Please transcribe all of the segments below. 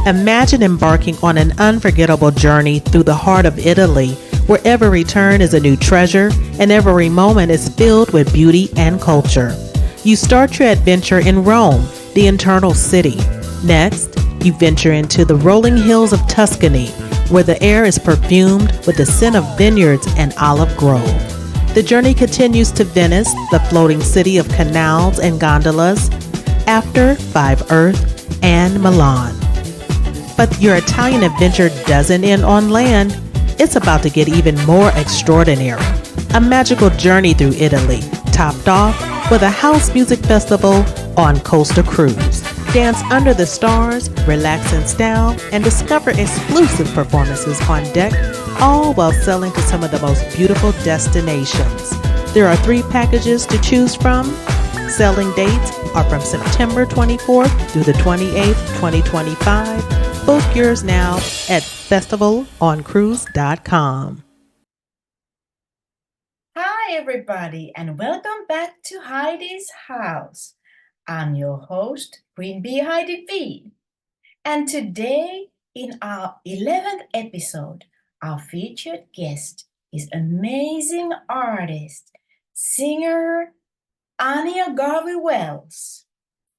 Imagine embarking on an unforgettable journey through the heart of Italy, where every turn is a new treasure and every moment is filled with beauty and culture. You start your adventure in Rome, the eternal city. Next, you venture into the rolling hills of Tuscany, where the air is perfumed with the scent of vineyards and olive grove. The journey continues to Venice, the floating city of canals and gondolas, after Five Earth and Milan. But your Italian adventure doesn't end on land. It's about to get even more extraordinary. A magical journey through Italy, topped off with a house music festival on Costa Cruise. Dance under the stars, relax in style, and discover exclusive performances on deck, all while sailing to some of the most beautiful destinations. There are 3 packages to choose from. Sailing dates are from September 24th through the 28th, 2025. Book yours now at festivaloncruise.com. Hi, everybody, and welcome back to Heidi's house. I'm your host, Queen Bee Heidi B. And today, in our 11th episode, our featured guest is amazing artist, singer Ania Garvey-Wells.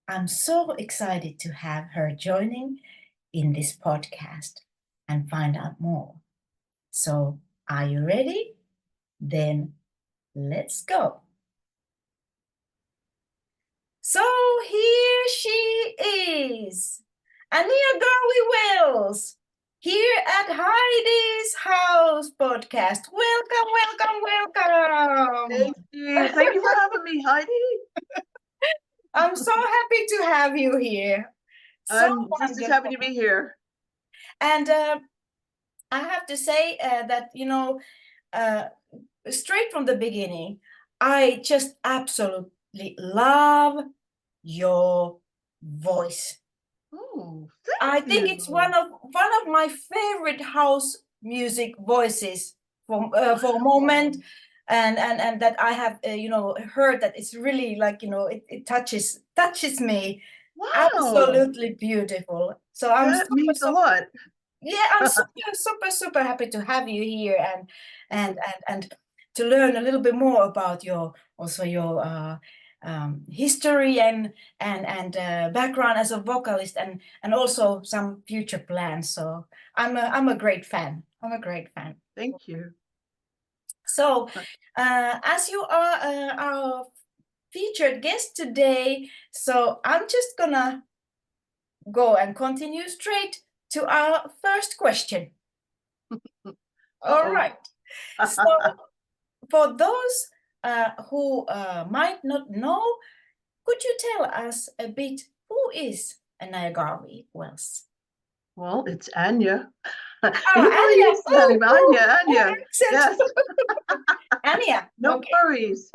I'm so excited to have her joining in this podcast and find out more. So, are you ready? Then let's go. So here she is, Ania Garvey-Wells, here at Heidi's House podcast. Welcome, welcome, welcome. Thank you. Thank you for having me, Heidi. I'm so happy to have you here. I'm just as happy to be here. And I have to say that, straight from the beginning, I just absolutely love your voice. Oh, I think it's one of my favorite house music voices for a moment, and that I have heard that it's really like it touches me. Wow. Absolutely beautiful. So that means a lot. Yeah, I'm super happy to have you here and to learn a little bit more about your history and background as a vocalist and also some future plans. So I'm a great fan. Thank you. So as you are our featured guest today, so I'm just gonna go and continue straight to our first question. All right. So for those who might not know, could you tell us a bit who is Ania Garvey-Wells? Well, it's Ania. Ania. Ania. Yes. Ania. No worries.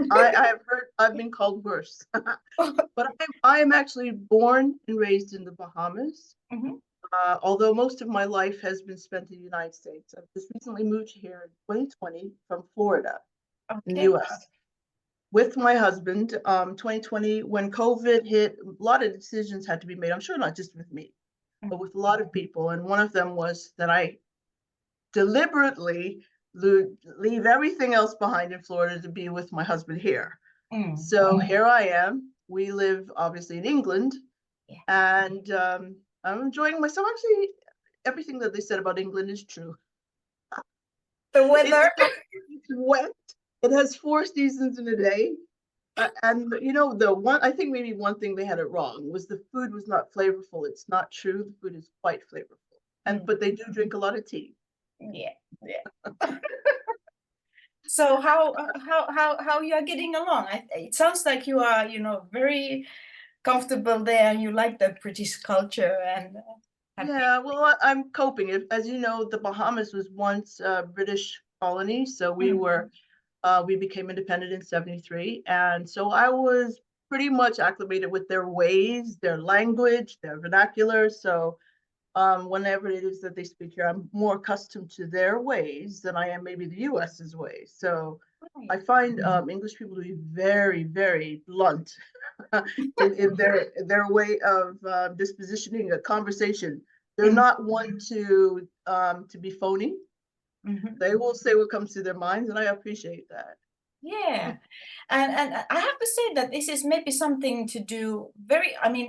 I've been called worse. But I am actually born and raised in the Bahamas. Mm-hmm. Although most of my life has been spent in the United States. I've just recently moved here in 2020 from Florida, in the US, with my husband. 2020, when COVID hit, a lot of decisions had to be made. I'm sure not just with me, but with a lot of people. And one of them was that I deliberately leave everything else behind in Florida to be with my husband here. So here I am. We live obviously in England, and I'm enjoying myself. Actually, everything that they said about England is true. The weather. It's wet. It has 4 seasons in a day. And I think maybe one thing they had it wrong was the food was not flavorful. It's not true. The food is quite flavorful. But they do drink a lot of tea. Yeah. So how you are getting along? It sounds like you are, very comfortable there, and you like the British culture and. Yeah, well, I'm coping. As you know, the Bahamas was once a British colony, so we became independent in '73, and so I was pretty much acclimated with their ways, their language, their vernacular. So whenever it is that they speak here, I'm more accustomed to their ways than I am maybe the US's ways. So I find English people to be very, very blunt in their way of dispositioning a conversation They're not one to be phony. They will say what comes to their minds, and I appreciate that. Yeah, and I have to say that this is maybe something to do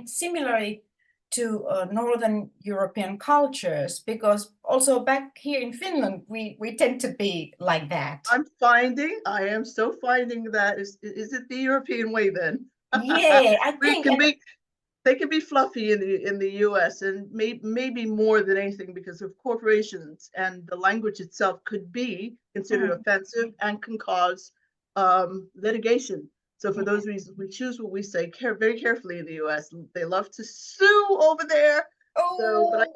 similarly to Northern European cultures, because also back here in Finland, we tend to be like that. I am so finding that is it the European way then? Yeah, I think. They can be fluffy in the US, and maybe more than anything because of corporations, and the language itself could be considered offensive and can cause litigation. So for those reasons, we choose what we say very carefully in the US. They love to sue over there. So, but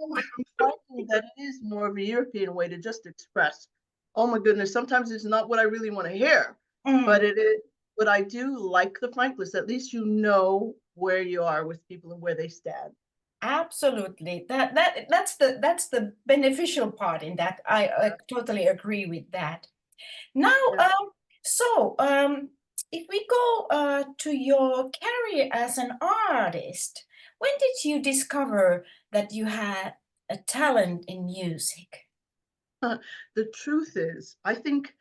I'm finding that it is more of a European way to just express, oh my goodness, sometimes it's not what I really want to hear, but it is. But I do like the frankness. At least you know where you are with people and where they stand. Absolutely. That's the beneficial part in that. I totally agree with that. Now, if we go to your career as an artist, when did you discover that you had a talent in music? The truth is, I think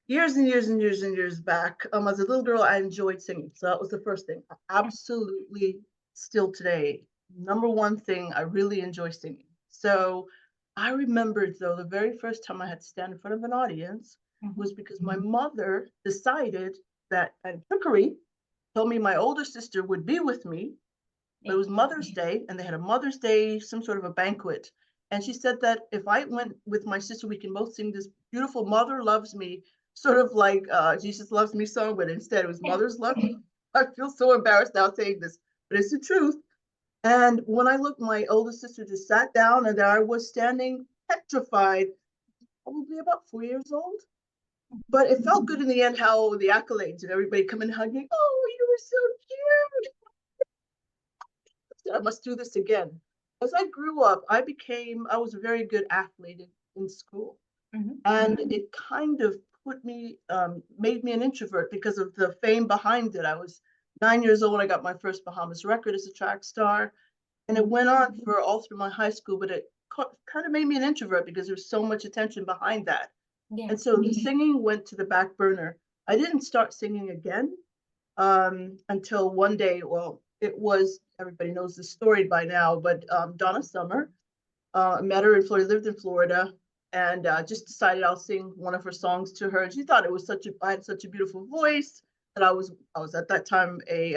years and years and years and years back, as a little girl, I enjoyed singing. So that was the first thing. Absolutely, still today, number one thing, I really enjoy singing. So I remembered, though, the very first time I had to stand in front of an audience was because my mother decided that, and trickery, told me my older sister would be with me. But it was Mother's Day, and they had a Mother's Day, some sort of a banquet. And she said that if I went with my sister, we can both sing this beautiful Mother Loves Me, sort of like Jesus Loves Me song, but instead it was Mother's Love Me. I feel so embarrassed now saying this, but it's the truth. And when I looked, my older sister just sat down, and there I was standing petrified, probably about 4 years old. But it felt good in the end, how the accolades and everybody coming hugging. Oh, you were so cute. I must do this again. As I grew up, I was a very good athlete in school. And it kind of made me an introvert because of the fame behind it. I was 9 years old when I got my first Bahamas record as a track star. And it went on for all through my high school, but it kind of made me an introvert because there was so much attention behind that. Yeah. And so the singing went to the back burner. I didn't start singing again until one day, everybody knows the story by now, but Donna Summer, met her in Florida, lived in Florida, and just decided I'll sing one of her songs to her. And she thought I had such a beautiful voice that I was at that time a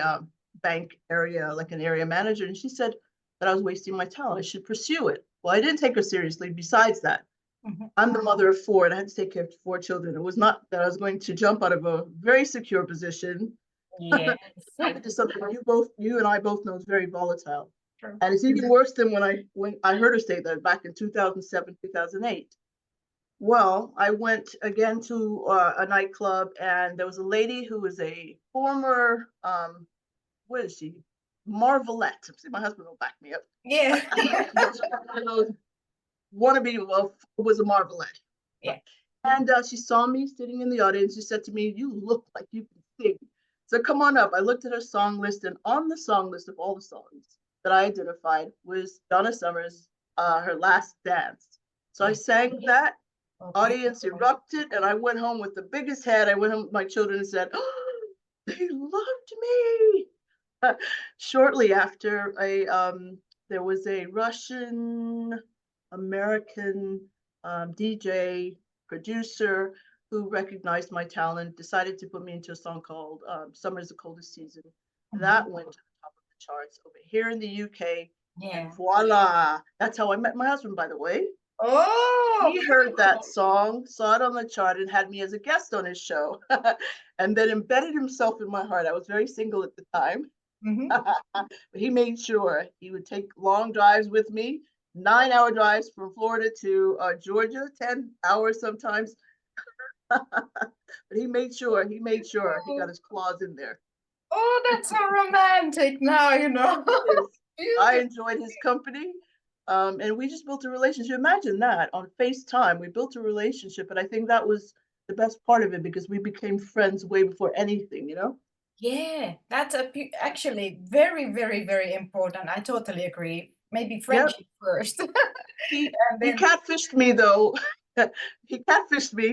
bank area, like an area manager. And she said that I was wasting my talent. I should pursue it. Well, I didn't take her seriously. Besides that, I'm the mother of 4, and I had to take care of 4 children. It was not that I was going to jump out of a very secure position. Yes. Into something you and I both know is very volatile. Sure. And it's even worse than when I heard her say that back in 2007, 2008. Well, I went again to a nightclub, and there was a lady who was a former, what is she? Marvelette. See, my husband will back me up. Yeah. Wannabe was a Marvelette. Yeah. And she saw me sitting in the audience. She said to me, "You look like you can sing. So come on up." I looked at her song list, and on the song list of all the songs that I identified was Donna Summer's Her Last Dance. So I sang that. Audience erupted, and I went home with the biggest head. I went home with my children and said, "Oh, they loved me." Shortly after, there was a Russian American DJ producer who recognized my talent, decided to put me into a song called Summer's the Coldest Season. That went to the top of the charts over here in the UK. Yeah. And voila. That's how I met my husband, by the way. Oh, he heard that song, saw it on the chart, and had me as a guest on his show, and then embedded himself in my heart. I was very single at the time. But he made sure he would take long drives with me, 9-hour drives from Florida to Georgia, 10 hours sometimes. But he made sure he got his claws in there. Oh, that's so romantic now, I enjoyed his company. And we just built a relationship. Imagine that, on FaceTime. We built a relationship, and I think that was the best part of it, because we became friends way before anything, Yeah, that's actually very, very, very important. I totally agree. maybe Yep. friendship first. He And he then, catfished me though. He catfished me.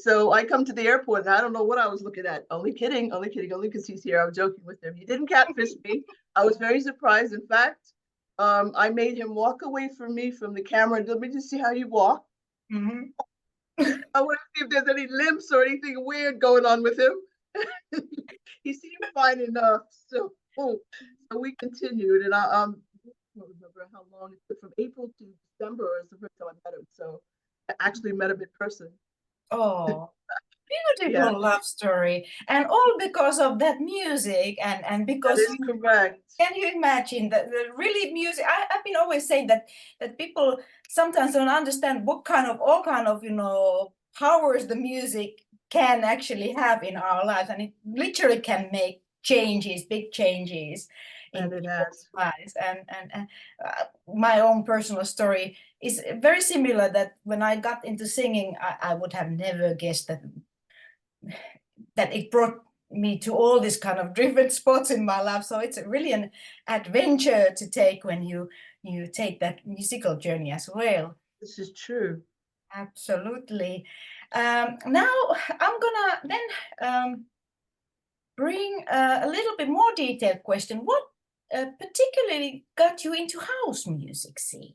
So I come to the airport and I don't know what I was looking at. Only kidding, only because he's here. I'm joking with him. He didn't catfish me. I was very surprised. In fact, I made him walk away from me from the camera. Let me just see how you walk. mhm. I want to see if there's any limps or anything weird going on with him. He seemed fine enough. So we continued, and I don't remember how long it took, from April to December is the first time I met him. So I actually met him in person. Oh, Yeah, beautiful love story. And all because of that music and that because is you correct. can you imagine that the really music I've been always saying that people sometimes don't understand what kind of all kind of powers the music can actually have in our lives, and it literally can make changes, big changes in And it people's has. lives. And my own personal story is very similar, that when I got into singing, I would have never guessed that it brought me to all these kind of different spots in my life. So it's really an adventure to take when you take that musical journey as well. This is true. Absolutely. Now I'm gonna then bring a little bit more detailed question. What particularly got you into house music, see?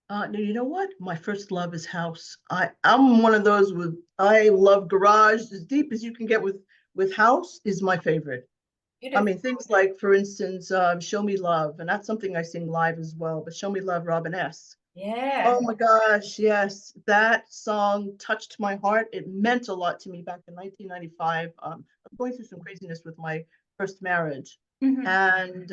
No, you know what? My first love is house. I'm one of those with, I love garage as deep as you can get with house is my favorite. I Beautiful. mean, things like, for instance, Show Me Love, and that's something I sing live as well, but Show Me Love, Robin S. Yeah. Oh my gosh, yes, that song touched my heart. It meant a lot to me back in 1995. I was going through some craziness with my first marriage, Mhm. and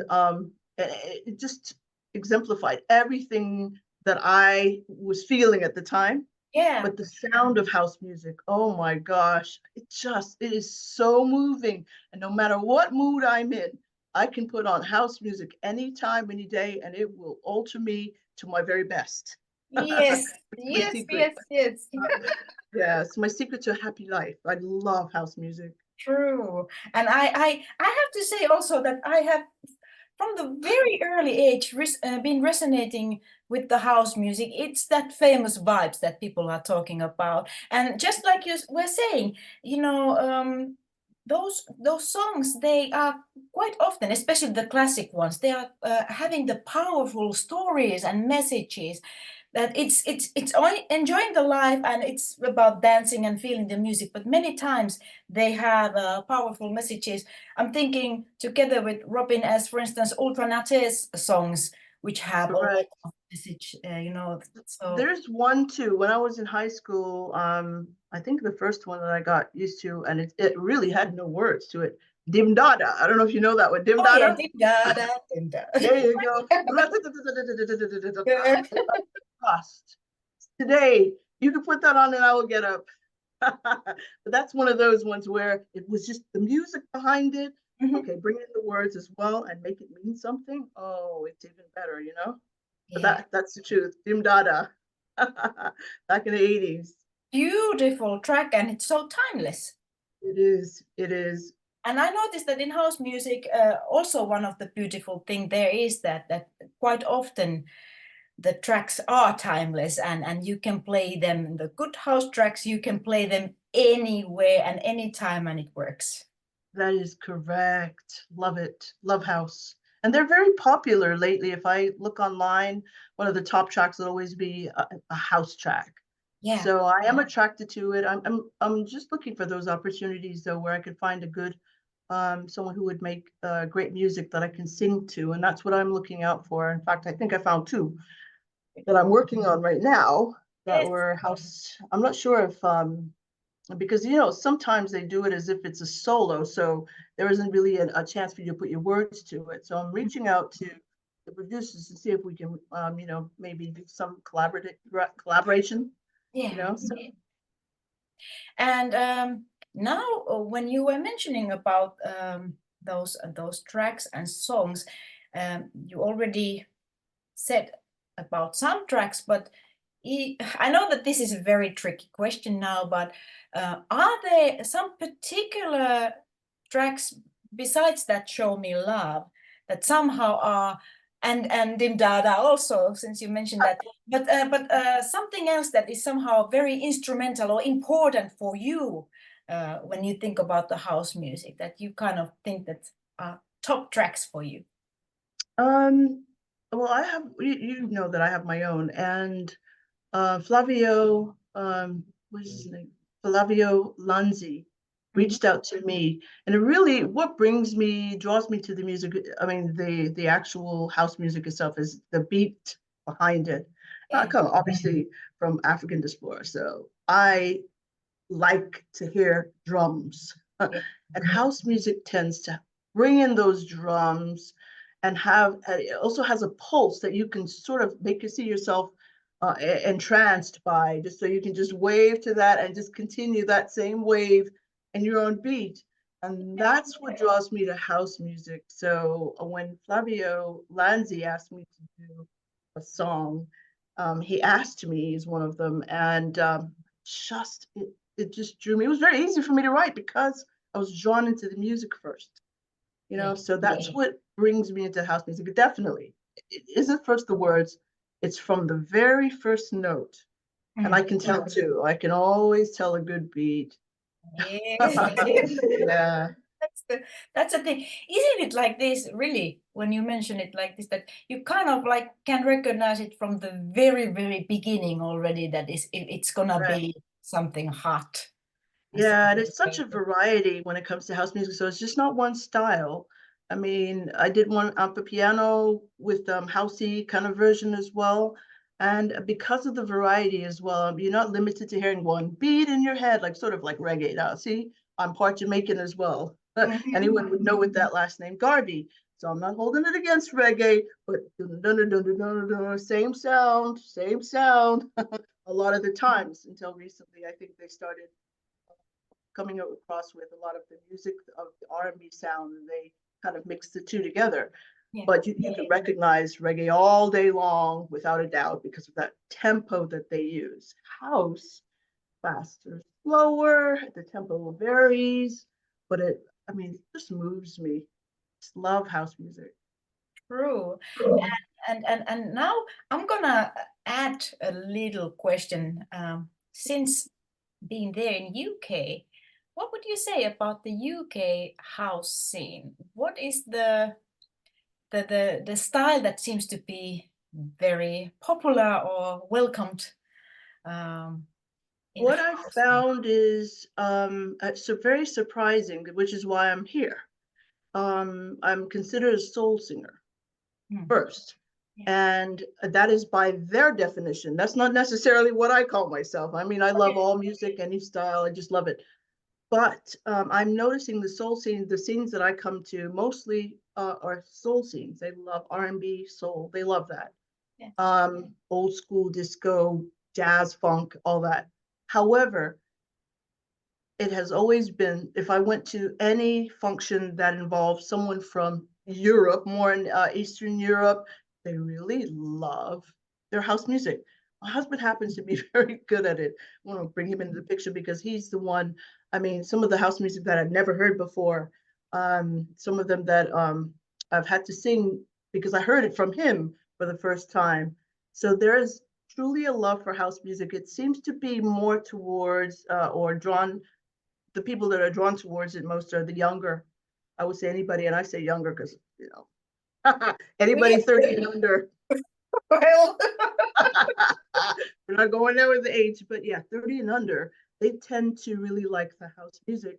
it just exemplified everything that I was feeling at the time. Yeah. But the sound of house music, oh my gosh, it is so moving. And no matter what mood I'm in, I can put on house music anytime, any day, and it will alter me to my very best. Yes. It's my Yes. secret. Yes. Yes. Yeah, it's my secret to a happy life. I love house music. True. And I have to say also that I have, from the very early age, been resonating with the house music. It's that famous vibes that people are talking about. And just like you were saying, those songs, they are quite often, especially the classic ones, they are having the powerful stories and messages, that it's enjoying the life, and it's about dancing and feeling the music, but many times they have powerful messages. I'm thinking together with Robin, as for instance, Ultra Nates songs, which have a lot Correct. of message, so There's one too. When I was in high school, I think the first one that I got used to, and it really had no words to it. Dim Dada. I don't know if you know that one. Dim oh yeah, Dada. ding da da ding da. There you go. Cost. Today, you can put that on and I will get up. But that's one of those ones where it was just the music behind it. Mhm. Okay, bring in the words as well and make it mean something. Oh, it's even better, you know? But Yeah, that's the truth. Dim Dada. Back in the 80s. beautiful track, and it's so timeless. It is. It is. And I noticed that in house music, also one of the beautiful thing there is that quite often the tracks are timeless, and you can play them, the good house tracks, you can play them anywhere and anytime, and it works. That is correct. Love it. Love house. And they're very popular lately. If I look online, one of the top tracks will always be a house track. Yeah. So I am attracted to it. I'm just looking for those opportunities though, where I could find a good someone who would make great music that I can sing to, and that's what I'm looking out for. In fact, I think I found two that I'm working on right now that Yes. were house. I'm not sure if because sometimes they do it as if it's a solo, so there isn't really a chance for you to put your words to it. So I'm reaching out to the producers to see if we can maybe do some collaboration. Yeah. So And now, when you were mentioning about those tracks and songs, you already said about some tracks, but I know that this is a very tricky question now, but are there some particular tracks besides that Show Me Love that somehow are and Dim Dada also, since you mentioned that. But something else that is somehow very instrumental or important for you when you think about the house music, that you kind of think that are top tracks for you. Well, I have, you know that I have my own, and Flavio, what's his name? Flavio Lanzi reached out to me, and it really, what draws me to the music, I mean, the actual house music itself is the beat behind it. I come obviously from African diaspora, so I like to hear drums. And house music tends to bring in those drums and it also has a pulse that you can sort of make you see yourself entranced by, just so you can just wave to that and just continue that same wave and your own beat. And that's what draws me to house music. So when Flavio Lanzi asked me to do a song, he asked me, he's one of them, and it just drew me. It was very easy for me to write because I was drawn into the music first, you know. So that's what brings me into house music. Definitely, it isn't first the words; it's from the very first note, and I can tell too. I can always tell a good beat. Yeah. That's the thing. Isn't it like this, really, when you mention it like this, that you kind of like can recognize it from the very, very beginning already, that it's gonna be something hot. Yeah, and it's such a variety when it comes to house music. So it's just not one style. I mean, I did one up a piano with housey kind of version as well. And because of the variety as well, you're not limited to hearing one beat in your head, like sort of like reggae. Now, see, I'm part Jamaican as well. Anyone would know with that last name, Garvey. So I'm not holding it against reggae, but same sound, same sound. A lot of the times until recently, I think they started coming across with a lot of the music of the R&B sound, and they kind of mix the two together. But you can recognize reggae all day long without a doubt because of that tempo that they use. House, faster, slower, the tempo varies, but it just moves me. Just love house music. True. And now I'm gonna add a little question. Since being there in UK, what would you say about the UK house scene? What is the style that seems to be very popular or welcomed? What I found is so very surprising, which is why I'm here. I'm considered a soul singer first. And that is by their definition. That's not necessarily what I call myself. I mean, I love all music, any style. I just love it. But I'm noticing the soul scene, the scenes that I come to mostly are soul scenes. They love R&B, soul. They love that. Old school disco, jazz, funk, all that. However, it has always been, if I went to any function that involved someone from Europe, more in Eastern Europe, they really love their house music. My husband happens to be very good at it. I want to bring him into the picture because he's the one, I mean, some of the house music that I've never heard before, some of them that I've had to sing because I heard it from him for the first time. So there's truly a love for house music. It seems to be more towards or drawn, the people that are drawn towards it most are the younger. I would say anybody, and I say younger because, you know, anybody 30 and under. Well, we're not going there with the age, but yeah, 30 and under, they tend to really like the house music.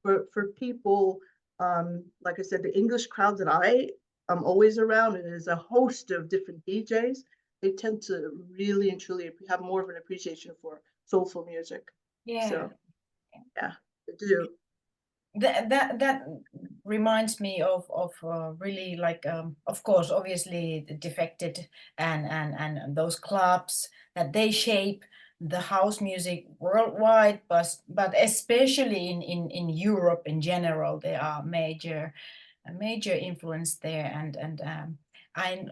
For people, like I said, the English crowd that I am always around, and there's a host of different DJs, they tend to really and truly have more of an appreciation for soulful music. So yeah, they do. That reminds me of really like of course obviously the Defected and those clubs that they shape the house music worldwide, but especially in Europe in general, they are a major influence there, and I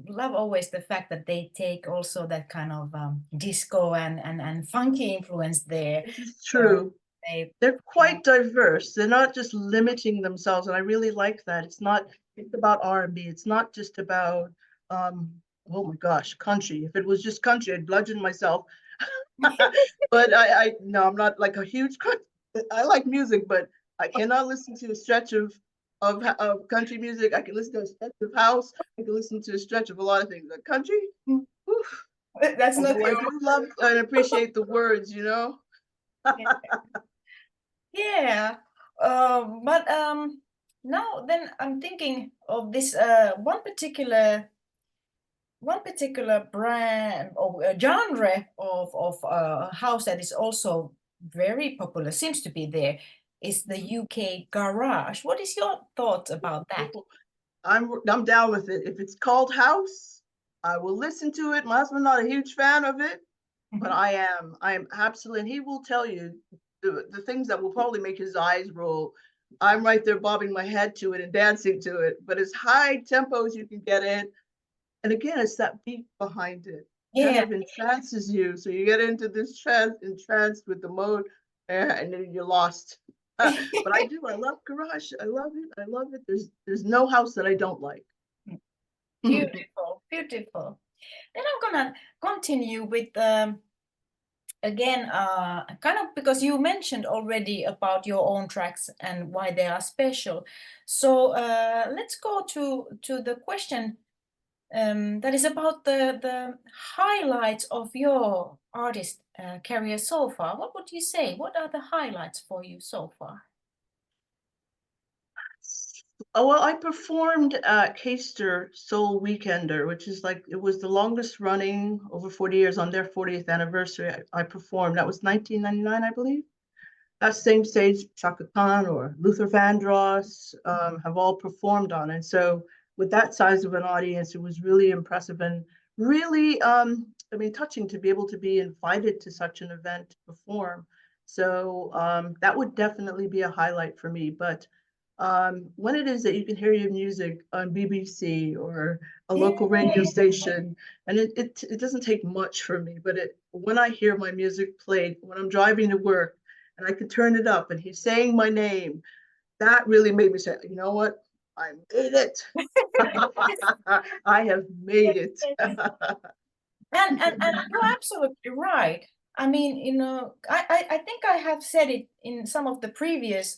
love always the fact that they take also that kind of disco and funky influence there. This is true. they're quite diverse. They're not just limiting themselves, and I really like that. It's not just about R&B. It's not just about oh my gosh, country. If it was just country, I'd bludgeon myself. But I no, I'm not like a huge country. I like music, but I cannot listen to a stretch of country music. I can listen to a stretch of house. I can listen to a stretch of a lot of things. But country, oof. That's not Although I your. do love and appreciate the words, you know. Yeah. But now then I'm thinking of this one particular brand or genre of house that is also very popular, seems to be there, is the UK garage. What is your thoughts about that? I'm down with it. If it's called house, I will listen to it. My husband's not a huge fan of it, but I am. I am absolutely, and he will tell you the things that will probably make his eyes roll. I'm right there bobbing my head to it and dancing to it, but as high tempo as you can get it. And again, it's that beat behind it. Kind Yeah. of entrances you. So you get into this trance, entranced with the mode, and then you're lost. But I do. I love garage. I love it. I love it. There's no house that I don't like. Beautiful, beautiful. Then I'm gonna continue with again, kind of because you mentioned already about your own tracks and why they are special. So let's go to the question that is about the highlights of your artist career so far. What would you say? What are the highlights for you so far? Oh, well, I performed at Caster Soul Weekender, which is like, it was the longest running over 40 years on their 40th anniversary. I performed. That was 1999, I believe. That same stage, Chaka Khan or Luther Vandross have all performed on. And so with that size of an audience, it was really impressive and really, I mean, touching to be able to be invited to such an event to perform. So that would definitely be a highlight for me. But when it is that you can hear your music on BBC or a local radio station, and it doesn't take much for me, but when I hear my music played, when I'm driving to work, and I could turn it up and he's saying my name, that really made me say, you know what? I made it. I have made it. And you're absolutely right. I mean, you know, I think I have said it in some of the previous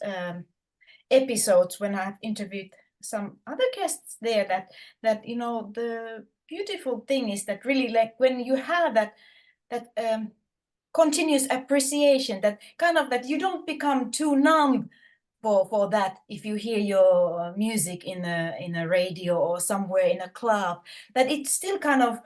episodes when I've interviewed some other guests there, that you know, the beautiful thing is that really, like, when you have that continuous appreciation, that kind of, that you don't become too numb for that if you hear your music in a radio or somewhere in a club, that it still kind of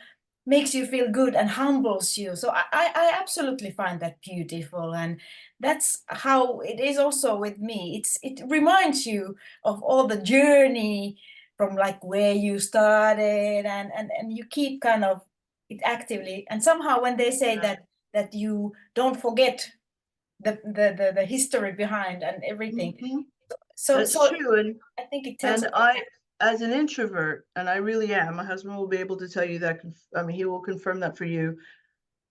makes you feel good and humbles you. So I absolutely find that beautiful, and that's how it is also with me. It reminds you of all the journey from like where you started, and you keep kind of it actively, and somehow when they say that you don't forget the history behind and everything. Mhm. So That's so true. I think it tells. And I, as an introvert, and I really am, my husband will be able to tell you that, I mean, he will confirm that for you.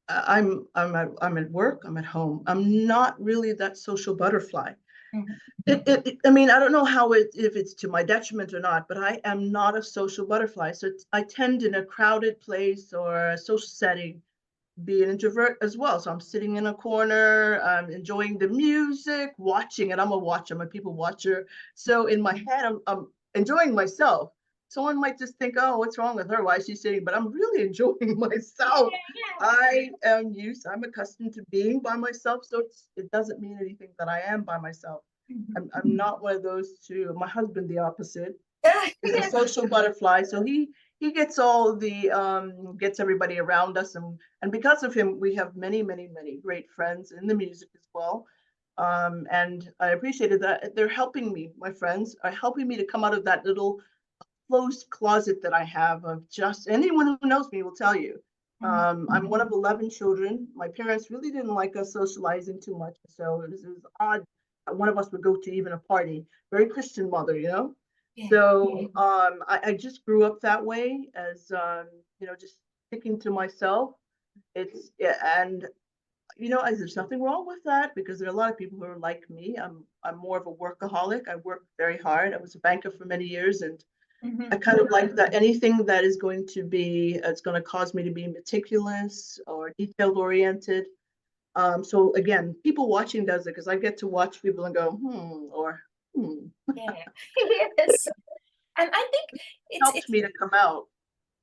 I'm at work, I'm at home. I'm not really that social butterfly. Mhm. I mean, I don't know how if it's to my detriment or not, but I am not a social butterfly. So I tend in a crowded place or a social setting be an introvert as well. So I'm sitting in a corner, enjoying the music, watching it. I'm a watcher, I'm a people watcher. So in my head, I'm enjoying myself. Someone might just think, oh, what's wrong with her? Why is she sitting? But I'm really enjoying myself. I'm accustomed to being by myself. So it doesn't mean anything that I am by myself. I'm not one of those two. My husband, the opposite, is a social butterfly. So he gets all the gets everybody around us, and because of him, we have many great friends in the music as well. And I appreciated that they're helping me. My friends are helping me to come out of that little closed closet that I have of just anyone who knows me will tell you. I'm one of 11 children. My parents really didn't like us socializing too much, so it was odd that one of us would go to even a party. Very Christian mother, you know. Yeah. So I just grew up that way as you know, just sticking to myself. It's yeah, and there's nothing wrong with that because there are a lot of people who are like me. I'm more of a workaholic. I work very hard. I was a banker for many years, and I kind of like that anything that is going to be, it's going to cause me to be meticulous or detail oriented. So again, people watching does it because I get to watch people and go, or Yeah. Yes. And I think helps me to come out.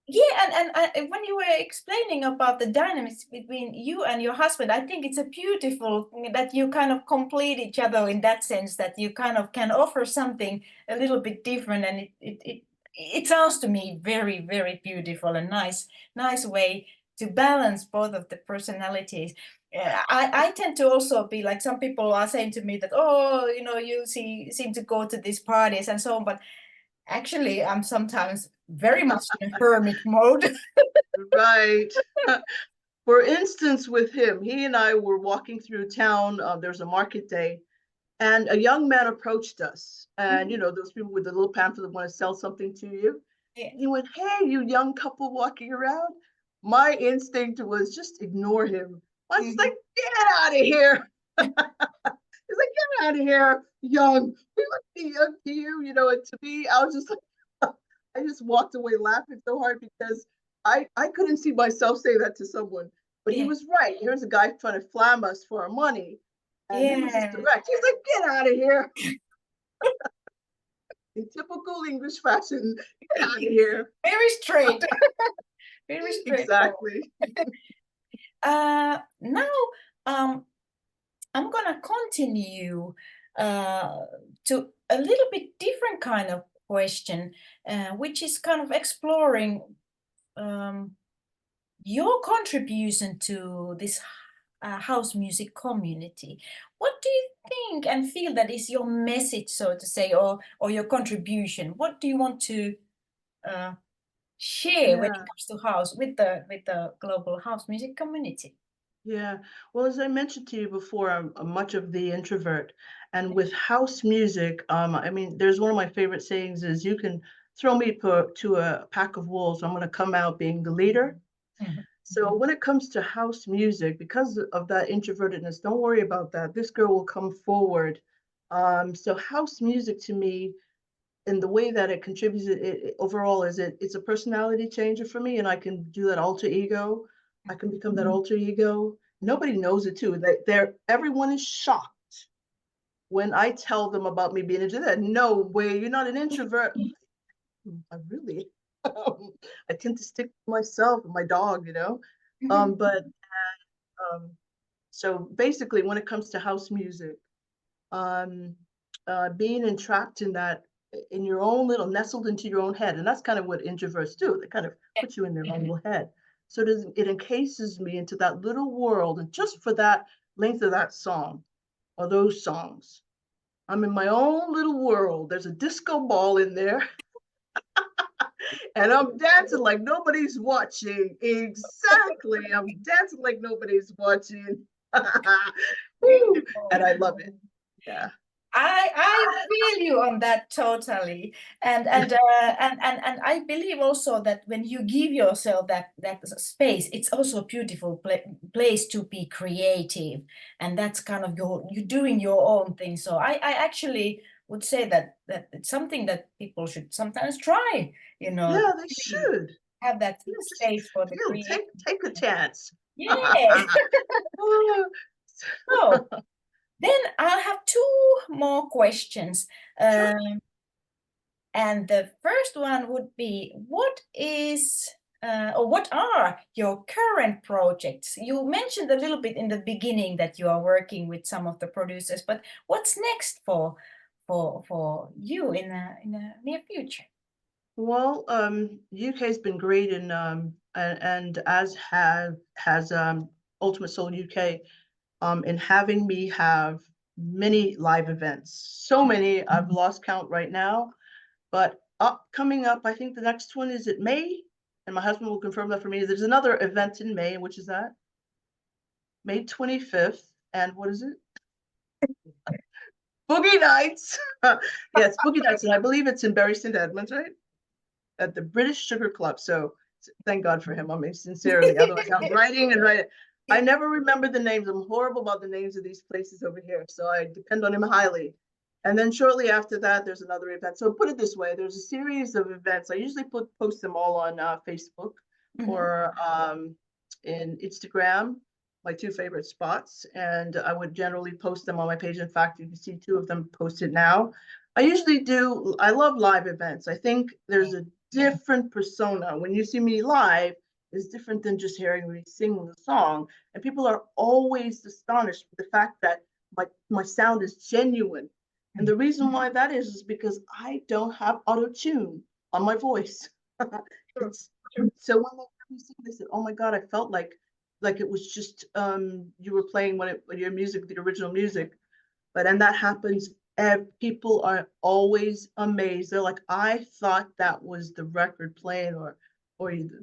yeah, and when you were explaining about the dynamics between you and your husband, I think it's a beautiful thing that you kind of complete each other in that sense, that you kind of can offer something a little bit different, and it sounds to me very, very beautiful and nice way to balance both of the personalities. I tend to also be like, some people are saying to me that, oh, you seem to go to these parties and so on, but actually, I'm sometimes very much in a hermit mode. Right. For instance, with him, he and I were walking through town. There's a market day, and a young man approached us. And those people with the little pamphlet that want to sell something to you. Yeah. And he went, "Hey, you young couple walking around." My instinct was just ignore him. I was just like, "Get out of here." He's like, "Get out of here, young. We look too young to you," and to me, I was just like, I just walked away laughing so hard because I couldn't see myself say that to someone. But he Yeah. was right. Here's a guy trying to flam us for our money. And he was just Yeah. direct. He's like, "Get out of here." In typical English fashion, "Get out of here." Very straight. Very straight. Exactly. Now, I'm gonna continue to a little bit different kind of question, which is kind of exploring your contribution to this house music community. What do you think and feel that is your message, so to say, or your contribution? What do you want to share when it Yeah. comes to house with the global house music community? Yeah. Well, as I mentioned to you before, I'm much of the introvert. And with house music, I mean, there's one of my favorite sayings is you can throw me to a pack of wolves. I'm going to come out being the leader. Mhm. So when it comes to house music, because of that introvertedness, don't worry about that. This girl will come forward. So house music to me, and the way that it contributes overall is it's a personality changer for me, and I can do that alter ego. I can become that alter ego. Nobody knows it too. Everyone is shocked when I tell them about me being an introvert. No way, you're not an introvert. I really, I tend to stick to myself and my dog. But so basically, when it comes to house music, um, being entrapped in your own little, nestled into your own head, and that's kind of what introverts do. They kind of put you in their own little head. So it encases me into that little world, and just for that length of that song or those songs, I'm in my own little world. There's a disco ball in there. And I'm dancing like nobody's watching. Exactly. I'm dancing like nobody's watching. Woo. And I love it. Yeah. I feel you on that totally, and I believe also that when you give yourself that space, it's also a beautiful place to be creative, and that's kind of you're doing your own thing. So I actually would say that it's something that people should sometimes try, Yeah, to they really should. have that Yeah, space for the take a chance. yeah. So then I'll have two more questions. Sure. And the first one would be, or what are your current projects? You mentioned a little bit in the beginning that you are working with some of the producers, but what's next for you in the near future? Well, UK's been great and as has Ultimate Soul UK in having me have many live events. So many, I've lost count right now. But coming up, I think the next one is at May, and my husband will confirm that for me. There's another event in May, which is that May 25th. And what is it? Boogie Nights. Yes, Boogie Nights. And I believe it's in Bury St. Edmunds, right? At the British Sugar Club. So thank God for him. I mean, sincerely. Otherwise, I'm writing and writing. I never remember the names. I'm horrible about the names of these places over here, so I depend on him highly. And then shortly after that, there's another event. So put it this way, there's a series of events. I usually post them all on Facebook or in Instagram, my two favorite spots. And I would generally post them on my page. In fact, you can see two of them posted now. I love live events. I think there's a different persona. When you see me live, is different than just hearing me sing the song. And people are always astonished with the fact that my sound is genuine. And the reason why that is because I don't have auto tune on my voice. So when they heard me sing, they said, "Oh my God, I felt like it was just you were playing when your music, the original music." And that happens. People are always amazed. They're like, "I thought that was the record playing, or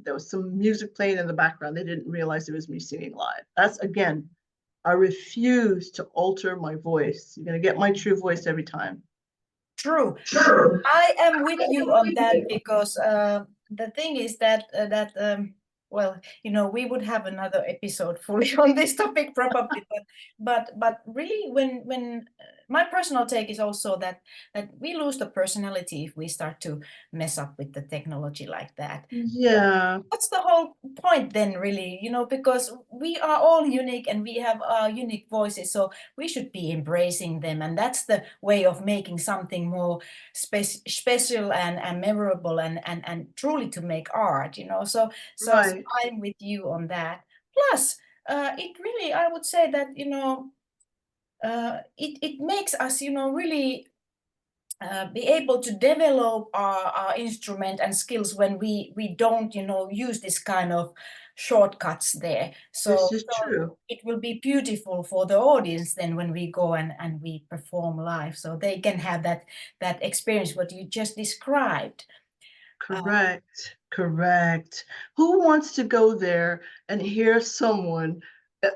there was some music playing in the background. They didn't realize it was me singing live." That's, again, I refuse to alter my voice. You're going to get my true voice every time. True. I am with you on that because the thing is that well, we would have another episode fully on this topic probably, but really, when my personal take is also that we lose the personality if we start to mess up with the technology like that. Yeah. What's the whole point then, really? Because we are all unique and we have unique voices, so we should be embracing them, and that's the way of making something more special and memorable and truly to make art. So Right. I'm with you on that. Plus, it really, I would say that it makes us really be able to develop our instrument and skills when we don't use this kind of shortcuts there. This is true. It will be beautiful for the audience then when we go and we perform live, so they can have that experience what you just described. Correct. Who wants to go there and hear someone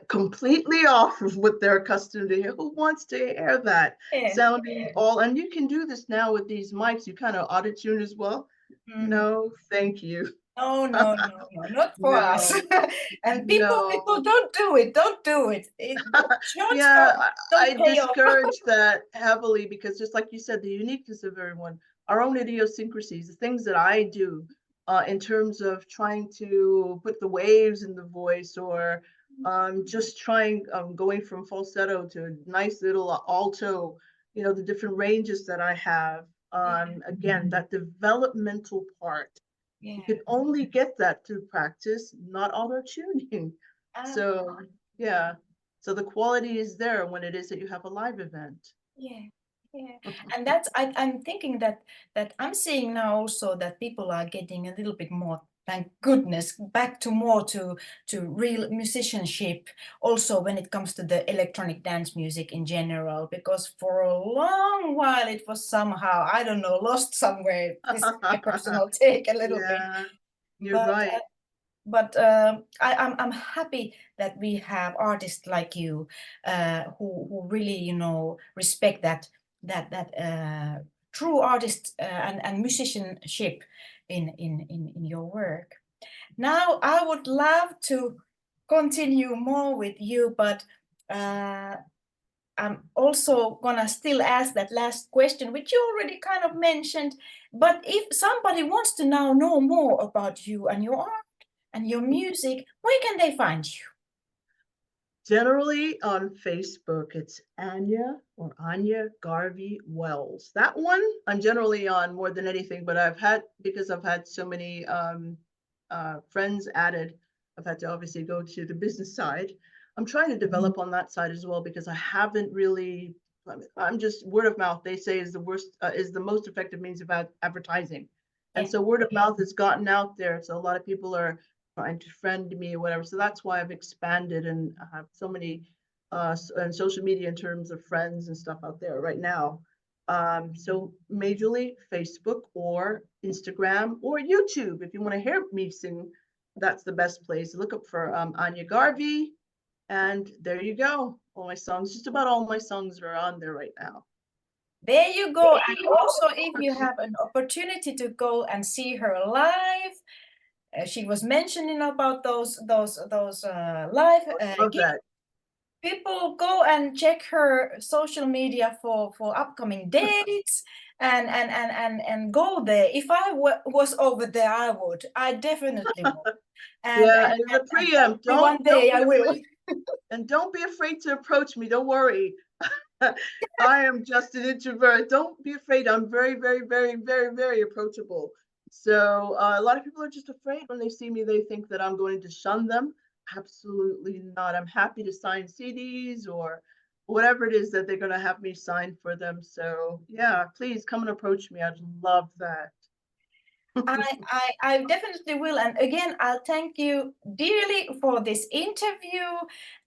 completely off of what they're accustomed to hear? Who wants to hear that sounding all? And you can do this now with these mics. You kind of auto tune as well. No, thank you. No, not for us. And people don't do it. Don't do it. Yeah, I discourage that heavily because, just like you said, the uniqueness of everyone, our own idiosyncrasies, the things that I do in terms of trying to put the waves in the voice, or just going from falsetto to a nice little alto, the different ranges that I have. Again, that developmental part. You can only get that through practice, not auto tuning. So yeah. So the quality is there when it is that you have a live event. Yeah. And that's I'm thinking that I'm seeing now also that people are getting a little bit more, thank goodness, back to more to real musicianship also when it comes to the electronic dance music in general, because for a long while it was somehow, I don't know, lost somewhere. This is my personal take a little bit. You're right. But I'm happy that we have artists like you who really respect that true artist and musicianship in your work. Now I would love to continue more with you, but I'm also gonna still ask that last question, which you already kind of mentioned. But if somebody wants to now know more about you and your art and your music, where can they find you? Generally on Facebook, it's Ania Ania Garvey-Wells. That one I'm generally on more than anything, but because I've had so many friends added, I've had to obviously go to the business side. I'm trying to develop on that side as well, because I haven't really, I'm just word of mouth, they say, is the most effective means of advertising. And so word of mouth has gotten out there. So a lot of people are trying to friend me or whatever. So that's why I've expanded and I have so many and social media in terms of friends and stuff out there right now. So majorly Facebook or Instagram or YouTube. If you want to hear me sing, that's the best place. Look up for Ania Garvey, and there you go. All my songs, just about all my songs are on there right now. There you go. And also, if you have an opportunity to go and see her live, she was mentioning about those live Love gigs. that. People go and check her social media for upcoming dates and go there. If I was over there, I definitely would. Yeah, and the preempt, one day I will. And don't be afraid to approach me. Don't worry. I am just an introvert. Don't be afraid. I'm very, very, very, very, very approachable. So a lot of people are just afraid when they see me. They think that I'm going to shun them. Absolutely not. I'm happy to sign CDs or whatever it is that they're going to have me sign for them. So yeah, please come and approach me. I'd love that. I definitely will. And again, I'll thank you dearly for this interview.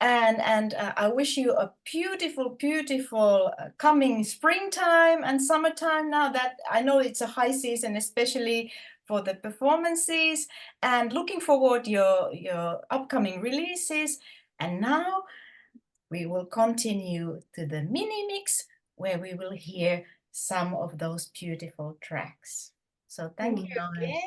And I wish you a beautiful, beautiful coming springtime and summertime now that I know it's a high season, especially for the performances. And looking forward your upcoming releases. And now we will continue to the mini mix where we will hear some of those beautiful tracks. So thank you again.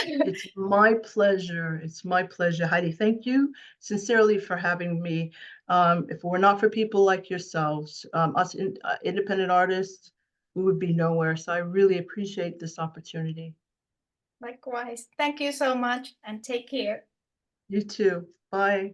It's my pleasure. It's my pleasure. Heidi, thank you sincerely for having me. If it were not for people like yourselves, us independent artists, we would be nowhere. So I really appreciate this opportunity. Likewise. Thank you so much and take care. You too. Bye.